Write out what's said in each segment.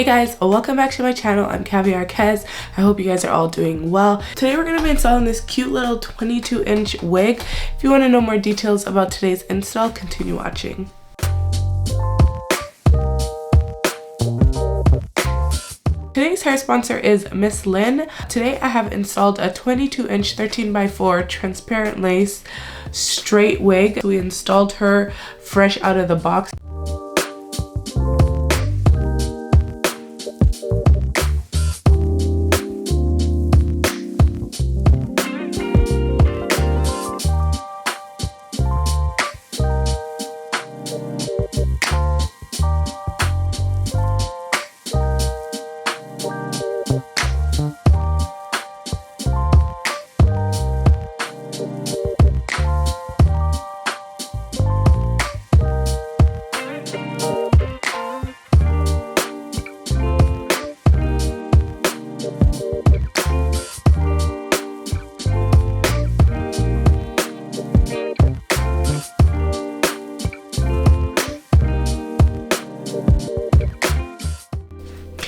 Hey guys, welcome back to my channel. I'm Kaviar Kez. I hope you guys are all doing well. Today we're going to be installing this cute little 22-inch wig. If you want to know more details about today's install, continue watching. Today's hair sponsor is Mslynn. Today I have installed a 22-inch 13x4 transparent lace straight wig. We installed her fresh out of the box.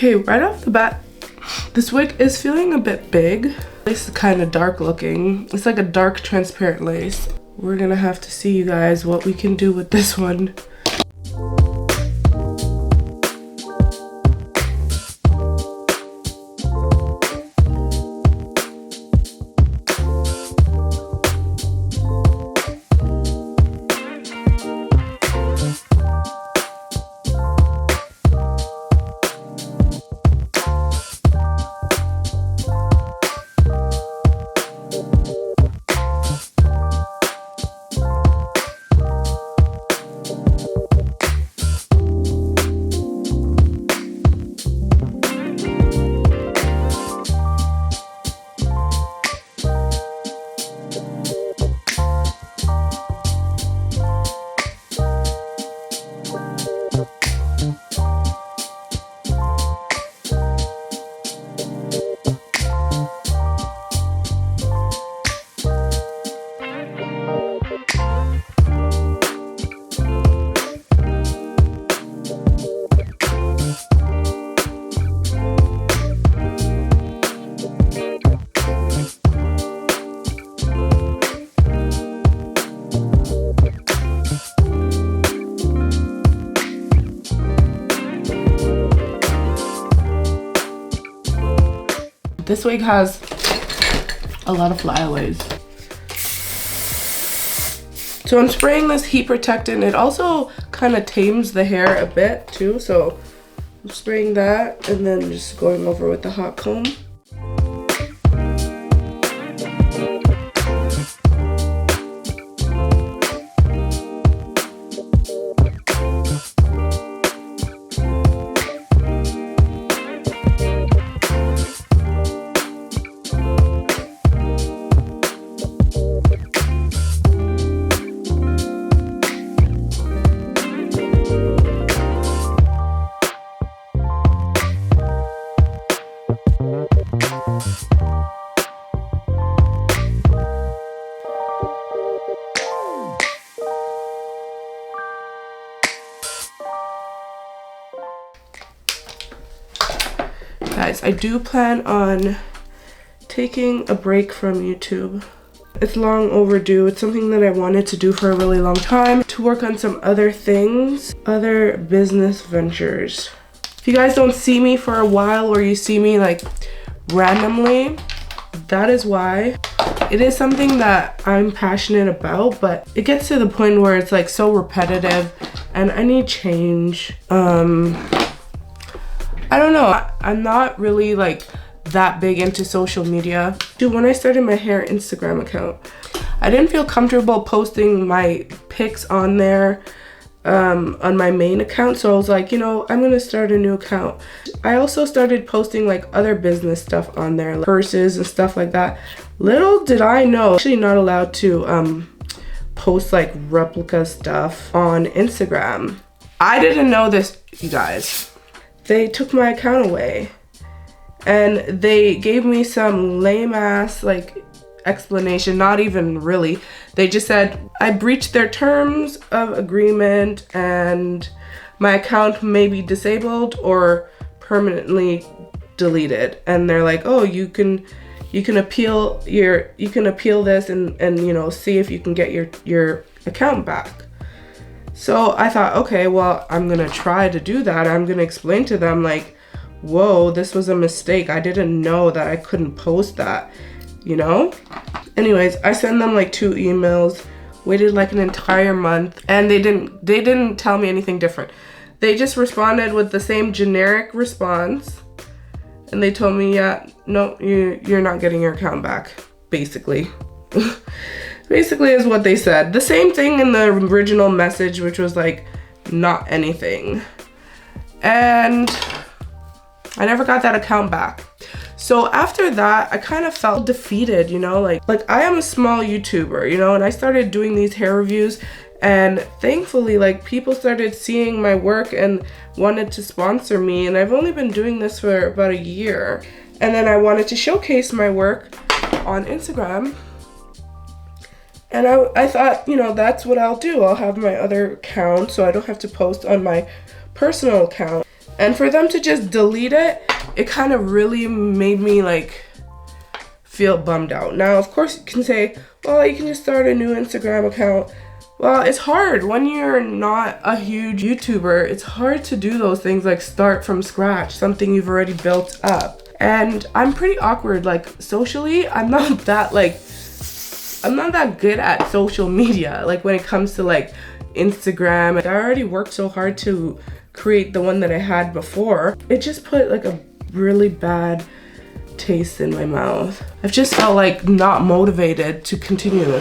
Okay, right off the bat, this wig is feeling a bit big. This is kind of dark looking. It's like a dark transparent lace. We're gonna have to see, you guys, what we can do with this one. This wig has a lot of flyaways. So I'm spraying this heat protectant. It also kind of tames the hair a bit too. So I'm spraying that and then just going over with the hot comb. Guys, I do plan on taking a break from YouTube. It's long overdue. It's something that I wanted to do for a really long time, to work on some other things, other business ventures. If you guys don't see me for a while, or you see me like randomly, that is why. It is something that I'm passionate about, but it gets to the point where it's like so repetitive and I need change. I don't know, I'm not really like that big into social media. Dude, when I started my hair Instagram account, I didn't feel comfortable posting my pics on there on my main account, so I was like, you know, I'm gonna start a new account. I also started posting like other business stuff on there, like purses and stuff like that. Little did I know, I'm actually not allowed to post like replica stuff on Instagram. I didn't know this, you guys. They took my account away and they gave me some lame ass like explanation, not even really. They just said I breached their terms of agreement and my account may be disabled or permanently deleted, and they're like, oh, you can appeal this and you know, see if you can get your account back. So I thought, okay, well, I'm gonna try to do that. I'm gonna explain to them like, whoa, this was a mistake. I didn't know that I couldn't post that, you know? Anyways, I sent them like 2 emails, waited like an entire month, and they didn't tell me anything different. They just responded with the same generic response, and they told me, yeah, no, you're not getting your account back, basically. Basically is what they said. The same thing in the original message, which was like, not anything. And I never got that account back. So after that, I kind of felt defeated, you know, like I am a small YouTuber, you know, and I started doing these hair reviews, and thankfully, like, people started seeing my work and wanted to sponsor me, and I've only been doing this for about a year. And then I wanted to showcase my work on Instagram, and I thought, you know, that's what I'll do. I'll have my other account so I don't have to post on my personal account. And for them to just delete it, it kind of really made me like feel bummed out. Now, of course, you can say, well, you can just start a new Instagram account. Well, it's hard when you're not a huge YouTuber. It's hard to do those things, like start from scratch, something you've already built up. And I'm pretty awkward, like socially. I'm not that good at social media. Like when it comes to like Instagram, I already worked so hard to create the one that I had before. It just put like a really bad taste in my mouth. I've just felt like not motivated to continue.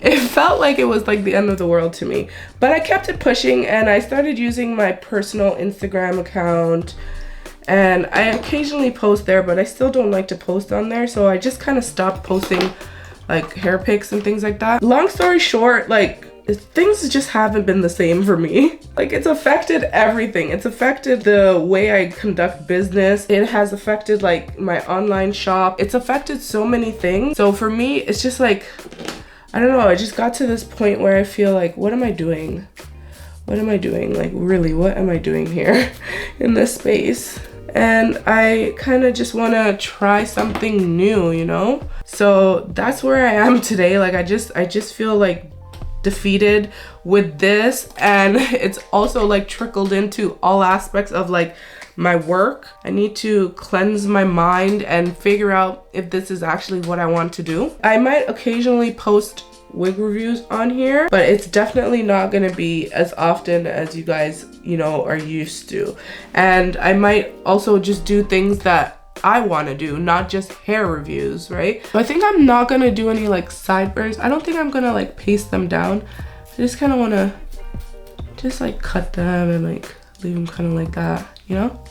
It felt like it was like the end of the world to me, but I kept it pushing, and I started using my personal Instagram account, and I occasionally post there, but I still don't like to post on there, so I just kind of stopped posting like hair pics and things like that. Long story short, like, things just haven't been the same for me. Like, it's affected everything. It's affected the way I conduct business. It has affected like my online shop. It's affected so many things. So for me, it's just like, I don't know, I just got to this point where I feel like, what am I doing? What am I doing? Like, really, what am I doing here in this space? And I kind of just want to try something new, you know? So that's where I am today. Like, I just feel like defeated with this, and it's also like trickled into all aspects of like my work. I need to cleanse my mind and figure out if this is actually what I want to do. I might occasionally post wig reviews on here, but it's definitely not going to be as often as you guys, you know, are used to. And I might also just do things that I want to do, not just hair reviews, right? So I think I'm not gonna do any like sideburns. I don't think I'm gonna like paste them down. I just kind of want to just like cut them and like leave them kind of like that, you know?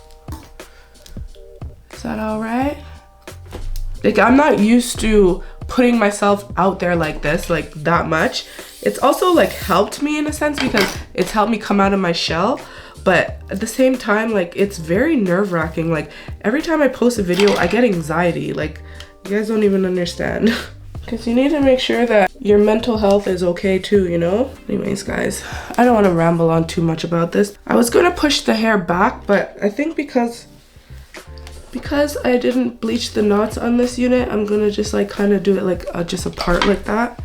Is that all right? Like, I'm not used to putting myself out there like this, like that much. It's also like helped me in a sense because it's helped me come out of my shell. But at the same time, like, it's very nerve-wracking. Like, every time I post a video, I get anxiety. Like, you guys don't even understand. Because you need to make sure that your mental health is okay too, you know? Anyways, guys, I don't want to ramble on too much about this. I was going to push the hair back, but I think because I didn't bleach the knots on this unit, I'm going to just like kind of do it like just apart like that.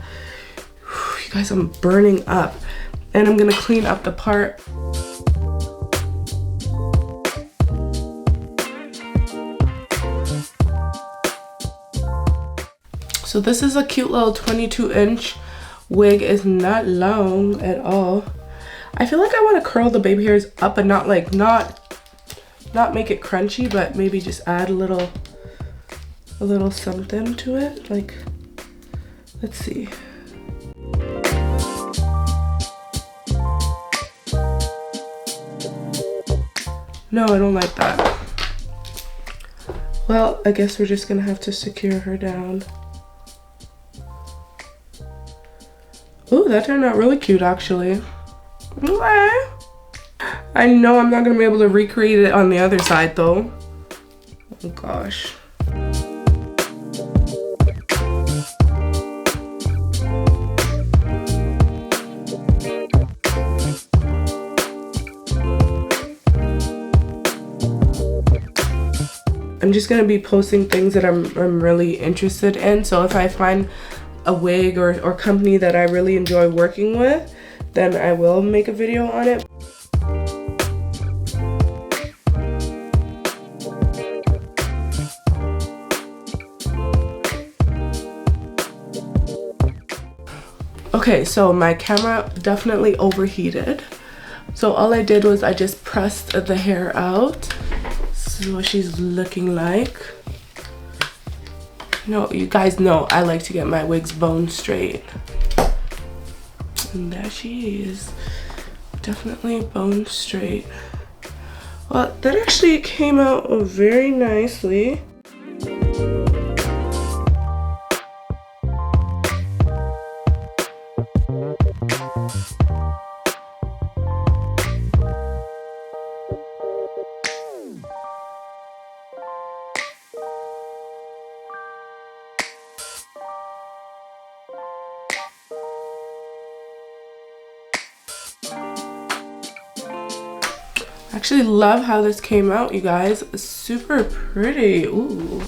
Whew, you guys, I'm burning up. And I'm going to clean up the part. So this is a cute little 22-inch wig. It's not long at all. I feel like I want to curl the baby hairs up and not like not make it crunchy, but maybe just add a little something to it. Like, let's see. No, I don't like that. Well, I guess we're just gonna have to secure her down. Ooh, that turned out really cute, actually. Okay. I know I'm not gonna be able to recreate it on the other side, though. Oh, gosh. I'm just gonna be posting things that I'm really interested in. So if I find a wig or company that I really enjoy working with, then I will make a video on it. Okay, so my camera definitely overheated. So all I did was I just pressed the hair out. This is what she's looking like. No, you guys know I like to get my wigs bone straight. And there she is. Definitely bone straight. Well, that actually came out very nicely. I actually love how this came out, you guys. Super pretty. Ooh.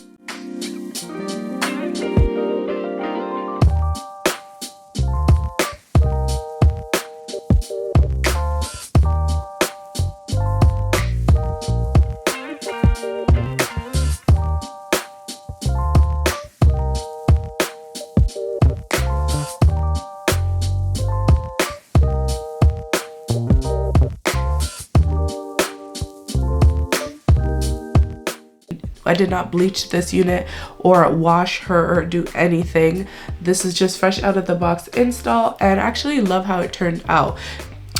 I did not bleach this unit or wash her or do anything. This is just fresh out of the box install, and I actually love how it turned out.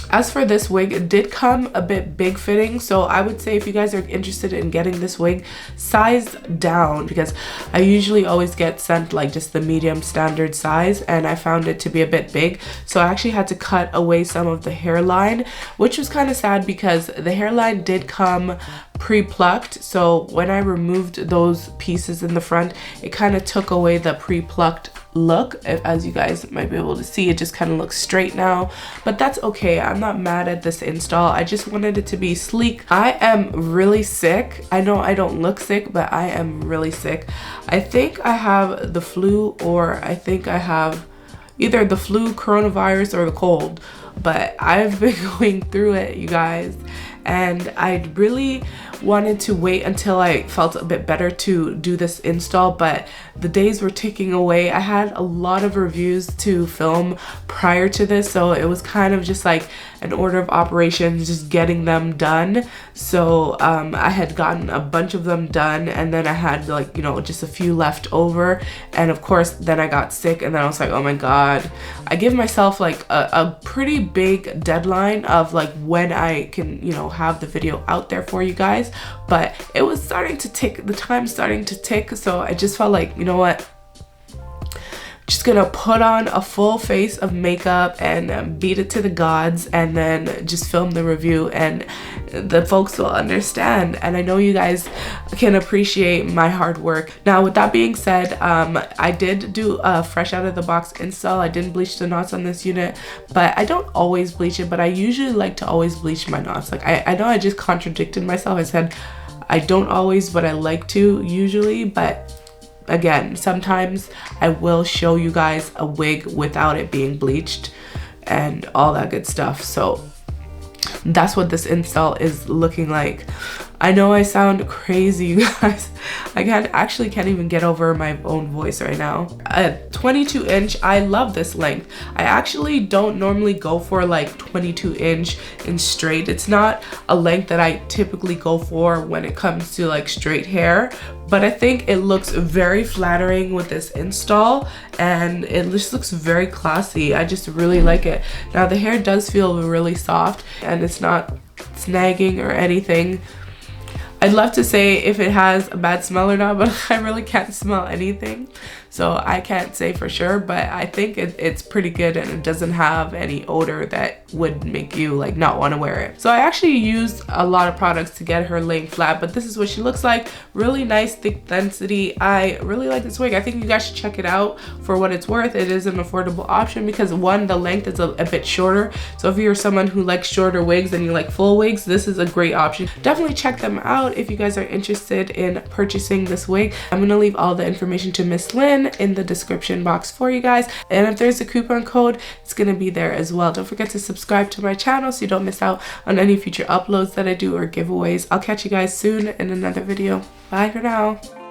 As for this wig, it did come a bit big fitting, so I would say if you guys are interested in getting this wig, size down, because I usually always get sent like just the medium standard size, and I found it to be a bit big, so I actually had to cut away some of the hairline, which was kind of sad because the hairline did come pre-plucked. So when I removed those pieces in the front, it kind of took away the pre-plucked look. As you guys might be able to see, it just kind of looks straight now, but that's okay. I'm not mad at this install. I just wanted it to be sleek. I am really sick. I know I don't look sick, but I am really sick. I think I have the flu, or I think I have either the flu, coronavirus, or the cold, but I've been going through it, you guys, and I really wanted to wait until I felt a bit better to do this install, but the days were ticking away. I had a lot of reviews to film prior to this, so it was kind of just like an order of operations, just getting them done. So I had gotten a bunch of them done, and then I had like, you know, just a few left over, and of course then I got sick, and then I was like, oh my god. I give myself like a pretty big deadline of like when I can, you know, have the video out there for you guys, but it was starting to tick, the time starting to tick, so I just felt like, you know what, just gonna put on a full face of makeup and beat it to the gods, and then just film the review, and the folks will understand, and I know you guys can appreciate my hard work. Now with that being said, I did do a fresh out of the box install. I didn't bleach the knots on this unit, but I don't always bleach it, but I usually like to always bleach my knots. Like I know I just contradicted myself. I said I don't always, but I like to usually, but again, sometimes I will show you guys a wig without it being bleached and all that good stuff. So that's what this install is looking like. I know I sound crazy, you guys. I can't even get over my own voice right now. A 22 inch, I love this length. I actually don't normally go for like 22 inch in straight. It's not a length that I typically go for when it comes to like straight hair, but I think it looks very flattering with this install, and it just looks very classy. I just really like it. Now the hair does feel really soft, and it's not snagging or anything. I'd love to say if it has a bad smell or not, but I really can't smell anything, so I can't say for sure, but I think it's pretty good, and it doesn't have any odor that would make you like not want to wear it. So I actually used a lot of products to get her laying flat, but this is what she looks like. Really nice thick density. I really like this wig. I think you guys should check it out for what it's worth. It is an affordable option because one, the length is a bit shorter, so if you're someone who likes shorter wigs and you like full wigs, this is a great option. Definitely check them out. out if you guys are interested in purchasing this wig. I'm gonna leave all the information to Mslynn in the description box for you guys, and if there's a coupon code, it's gonna be there as well. Don't forget to subscribe to my channel so you don't miss out on any future uploads that I do or giveaways. I'll catch you guys soon in another video. Bye for now.